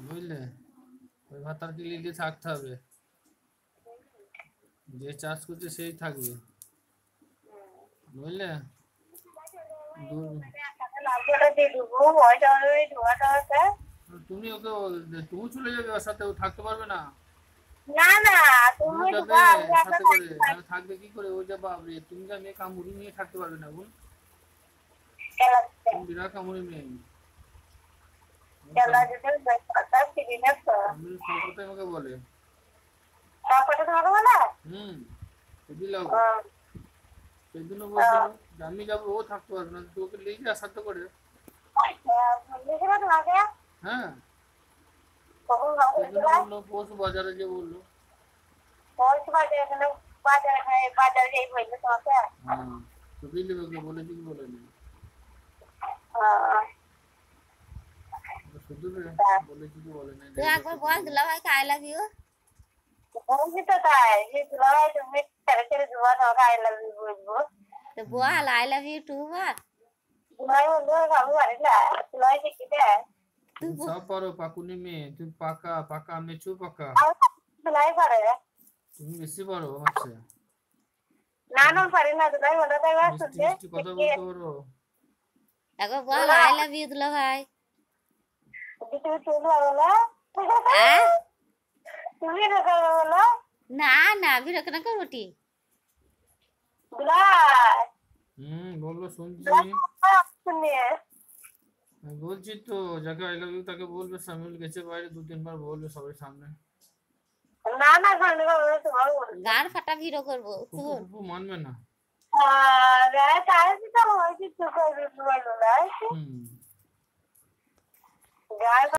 বুঝলে? ওই ভাতার কিলিয়ে থাকতে হবে, যে চাষ করছে সেই থাকবে, বুঝলে? তুমি ওকে তুমি চলে যাবে ওর সাথে, ও থাকতে পারবে না। না না, তুমি তুমি যাবে ঢুকা আমি সাথে আপনার করে, না থাকবে কি করে? ও যা বাবরে, তুমি যা মেয়ে কামড়ি নিয়ে থাকতে পারবে না বোন। তুমি বিরাট কামড়ি মেয়ে। আমি সব কথাই আমাকে বলে। হুম, বুঝি লাগো। সেদিন বলছিল যে আমি যাবো, ও থাকতে পারবে না, তোকে নিয়ে যা সাথে করে। হ্যাঁ, সেদিন বললো পশু বাজারে যে বললো। হ্যাঁ, তো দিল্লি ওকে বলেছি কি বলেনি? শুধু বলেছি কি বলে নাই, তুই একবার বল দুলা ভাইকে আই লাভ ইউ। তো বল আই লাভ ইউ টু বল। তুই তুমি সব পারো পাকুনি মেয়ে, তুমি পাকা পাকা মেচু পাকা। তুমি বেশি পারো আমার চেয়ে। মিষ্টি মিষ্টি কথা বলতে পারো। একবার বল আই লাভ ইউ দুলা ভাই। না না বিরক্ত না করবটি। বললো শুনছি। আমি বলছি তো, যাকে আই লাভ ইউ তাকে বলবে, সামিউল গেছে বাইরে, 2-3 বার বলবে সবার সামনে। গান ফাটা ভিডিও করবো ফুপু তোর। ফুপু মানবে না। হুম।